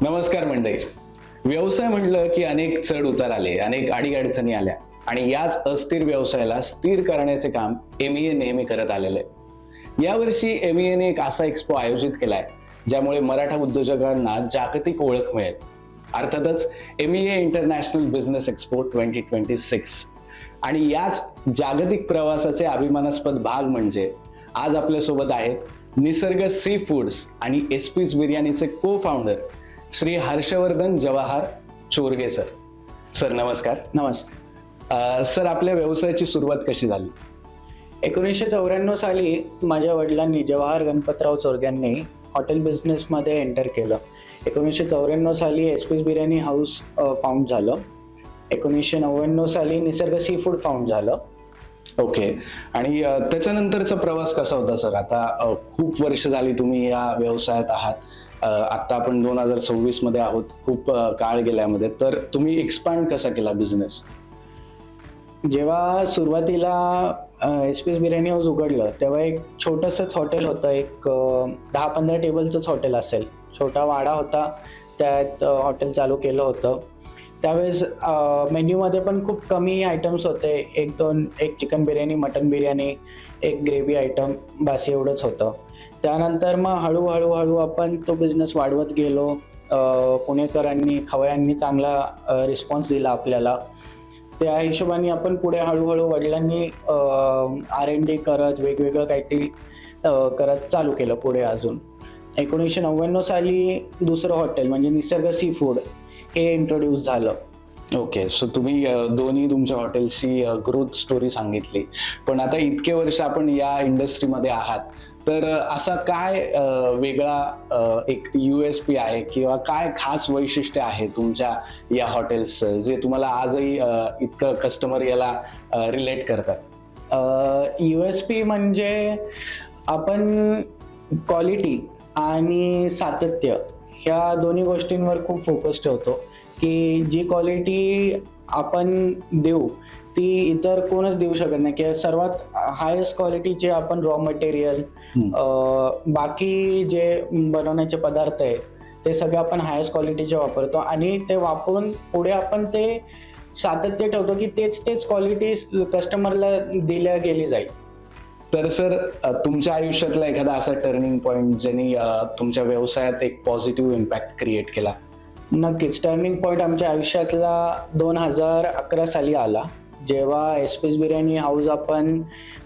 नमस्कार मंडळी. व्यवसाय म्हटलं की अनेक चढ उतार आले, अनेक अडीअडचणी आल्या आणि याच अस्थिर व्यवसायाला स्थिर करण्याचे काम MEA नेहमी करत आलेलं आहे. यावर्षी MEAने एक असा एक्स्पो आयोजित केलाय ज्यामुळे मराठा उद्योजकांना जागतिक ओळख मिळेल. अर्थातच MEA इंटरनॅशनल बिझनेस एक्स्पो 2026. आणि याच जागतिक प्रवासाचे अभिमानास्पद भाग म्हणजे आज आपल्यासोबत आहेत निसर्ग सी फूड्स आणि एसपीज बिर्याणीचे को founder Shri Harshvardhan Jawahar Chorge sir. Sir नमस्कार. नमस्ते. सर, आपल्या व्यवसायाची सुरुवात कशी झाली? 1994 साली माझ्या वडिलांनी जवाहर गणपतराव चोरग्यांनी हॉटेल बिझनेसमध्ये एंटर केलं. 1994 साली एसपीज बिर्याणी हाऊस फाउंड झालं. 1999 साली निसर्ग सी फूड फाउंड झालं. ओके. आणि त्याच्यानंतरचा प्रवास कसा होता सर? आता खूप वर्ष झाली तुम्ही या व्यवसायात आहात. आता आपण 2026 मध्ये आहोत. खूप काळ गेल्यामध्ये तर तुम्ही एक्सपांड कसा केला बिझनेस? जेव्हा सुरुवातीला एसपीज बिर्याणी हाऊस उघडलं तेव्हा एक छोटंसंच हॉटेल होतं. एक 10-15 टेबलचंच हॉटेल असेल. छोटा वाडा होता, त्यात हॉटेल चालू केलं होतं. त्यावेळेस मेन्यूमध्ये पण खूप कमी आयटम्स होते. एक चिकन बिर्याणी, मटन बिर्याणी, एक ग्रेव्ही आयटम, बस एवढंच होतं. त्यानंतर मग हळूहळू आपण तो बिझनेस वाढवत गेलो. पुणेकरांनी, खवय्यांनी चांगला रिस्पॉन्स दिला आपल्याला. त्या हिशोबाने आपण पुढे हळूहळू वडिलांनी R&D करत वेगवेगळं काहीतरी करत चालू केलं पुढे अजून. 1999 साली दुसरं हॉटेल म्हणजे निसर्ग सी फूड हे इंट्रोड्यूस झालं. ओके. सो तुम्ही दोन्ही तुमच्या हॉटेलची ग्रोथ स्टोरी सांगितली, पण आता इतके वर्ष आपण या इंडस्ट्रीमध्ये आहात तर असा काय वेगळा एक USP आहे किंवा काय खास वैशिष्ट्य आहे तुमच्या या हॉटेल्सचं जे तुम्हाला आजही इतकं कस्टमर याला रिलेट करतात? USP म्हणजे आपण क्वालिटी आणि सातत्य ह्या दोन्ही गोष्टींवर खूप फोकस ठेवतो की जी क्वालिटी आपण देऊ ती इतर कोणच देऊ शकत नाही. की सर्वात हायेस्ट क्वालिटीचे आपण रॉ मटेरियल, बाकी जे बनवण्याचे पदार्थ आहे ते सगळे आपण हायेस्ट क्वालिटीचे वापरतो आणि ते वापरून पुढे आपण ते सातत्य ठेवतो की तेच क्वालिटी कस्टमरला दिल्या गेली जाईल. तर सर, तुमच्या आयुष्यातला एखादा असा टर्निंग पॉइंट ज्यांनी तुमच्या व्यवसायात एक पॉझिटिव्ह इम्पॅक्ट क्रिएट केला? नक्कीच. टर्निंग पॉईंट आमच्या आयुष्यातला 2011 साली आला, जेव्हा एसपीज बिर्याणी हाऊस आपण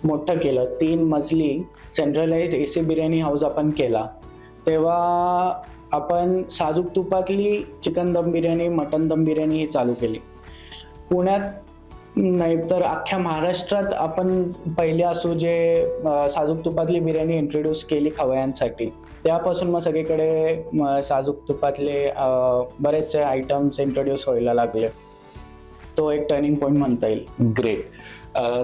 मोठं केलं. 3 मजली सेंट्रलाइज्ड AC बिर्याणी हाऊस आपण केला. तेव्हा आपण साजूक तुपातली चिकन दम बिर्याणी, मटन दम बिर्याणी ही चालू केली. पुण्यात नाही तर अख्ख्या महाराष्ट्रात आपण पहिले असू जे साजूक तुपातली बिर्याणी इंट्रोड्यूस केली खवय्यांसाठी. त्यापासून मग सगळीकडे साजूक तुपातले बरेचसे आयटम्स इंट्रोड्यूस व्हायला लागले. तो एक टर्निंग पॉईंट म्हणता येईल. ग्रेट.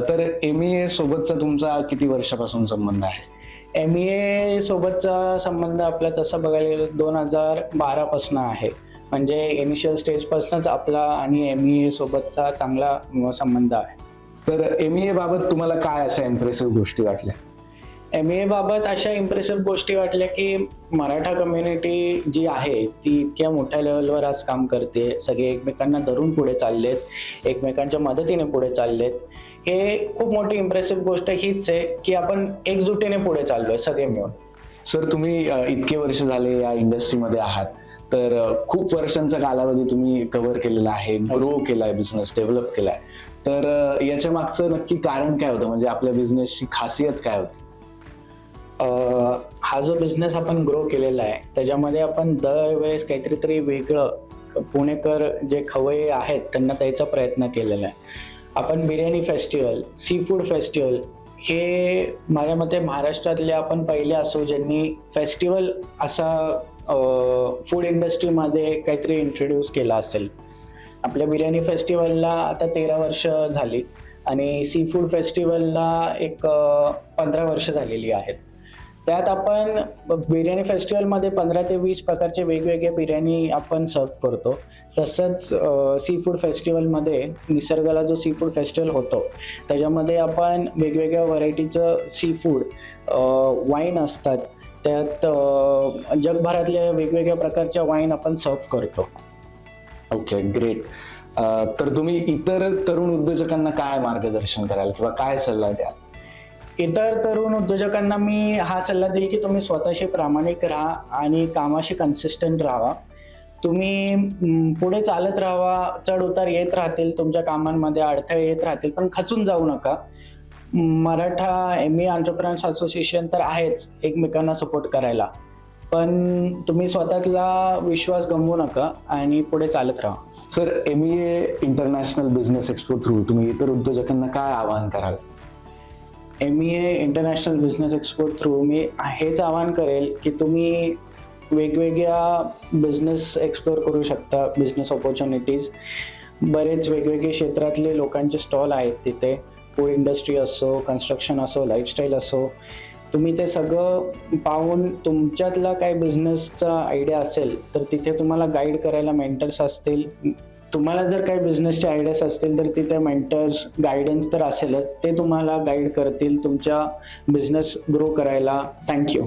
तर MEA सोबतचा तुमचा किती वर्षापासून संबंध आहे? MEA सोबतचा संबंध आपला तसा बघायला गेलं 2012 पासून आहे. म्हणजे इनिशियल स्टेज पासूनच आपला आणि MEA सोबतचा चांगला संबंध आहे. तर MEA बाबत तुम्हाला काय अशा इम्प्रेसिव्ह गोष्टी वाटल्या? MEA बाबत अशा इम्प्रेसिव्ह गोष्टी वाटल्या की मराठा कम्युनिटी जी आहे ती इतक्या मोठ्या लेवलवर आज काम करते. सगळे एकमेकांना धरून पुढे चाललेत, एकमेकांच्या मदतीने पुढे चाललेत. हे खूप मोठी इम्प्रेसिव्ह गोष्ट हीच आहे की आपण एकजुटीने पुढे चाललोय सगळे मिळून. सर, तुम्ही इतके वर्ष झाले या इंडस्ट्रीमध्ये आहात तर खूप वर्षांचा कालावधी तुम्ही कव्हर केलेला आहे, ग्रो केलाय, बिझनेस डेव्हलप केलाय. तर याच्या मागचं नक्की कारण काय होतं? म्हणजे आपल्या बिझनेसची खासियत काय होती? हा जो बिझनेस आपण ग्रो केलेला आहे त्याच्यामध्ये आपण दरवेळेस काहीतरी वेगळं पुणेकर जे खवय्ये आहेत त्यांना द्यायचा प्रयत्न केलेला आहे. आपण biryani festival, seafood festival हे माझ्या मते महाराष्ट्रातले आपण पहिले असो ज्यांनी फेस्टिवल असा फूड इंडस्ट्रीमध्ये काहीतरी इंट्रोड्यूस केला असेल. आपल्या बिर्याणी फेस्टिवलला आता 13 वर्ष झाली आणि सी फूड फेस्टिवलला एक 15 वर्ष झालेली आहेत. त्यात आपण बिर्याणी फेस्टिवलमध्ये 15 ते 20 प्रकारचे वेगवेगळे बिर्याणी आपण सर्व करतो. तसंच सी फूड फेस्टिवलमध्ये निसर्गाला जो सी फूड फेस्टिवल होतो त्याच्यामध्ये आपण वेगवेगळ्या व्हरायटीचं सी फूड, वाईन असतात त्यात जगभरातल्या वेगवेगळ्या प्रकारच्या वाईन आपण सर्व करतो. Okay, great. तर तुम्ही इतर तरुण उद्योजकांना काय मार्गदर्शन कराल किंवा काय सल्ला द्याल? इतर तरुण उद्योजकांना मी हा सल्ला देईल की तुम्ही स्वतःशी प्रामाणिक राहा आणि कामाशी कन्सिस्टंट राहा. तुम्ही पुढे चालत राहा, चढ उतार येत राहतील, तुमच्या कामांमध्ये अडथळे येत राहतील, पण खचून जाऊ नका. मराठा एमई एंटरप्रेन्योर्स असोसिएशन तर आहेच एकमेकांना सपोर्ट करायला, पण तुम्ही स्वतःतला विश्वास गमवू नका आणि पुढे चालत राहा. Sir, MEA international business expo through तुम्ही इतर उद्योजकांना काय आवाहन कराल? MEA international business expo through मी हेच आवाहन करेल की तुम्ही वेगवेगळ्या बिझनेस एक्सप्लोअर करू शकता, बिझनेस ऑपॉर्च्युनिटीज. बरेच वेगवेगळे क्षेत्रातले लोकांचे स्टॉल आहेत तिथे. फूड इंडस्ट्री असो, कन्स्ट्रक्शन असो, लाईफस्टाईल असो. तुम्ही ते सगळं पाहून तुमच्यातला काय बिझनेसचा आयडिया असेल तर तिथे तुम्हाला गाईड करायला मेंटर्स असतील. तुम्हाला जर काही बिझनेसचे आयडियाज असतील तर तिथे मेंटर्स, गायडन्स तर असेलच. ते तुम्हाला गाईड करतील तुमच्या बिझनेस ग्रो करायला. थँक्यू.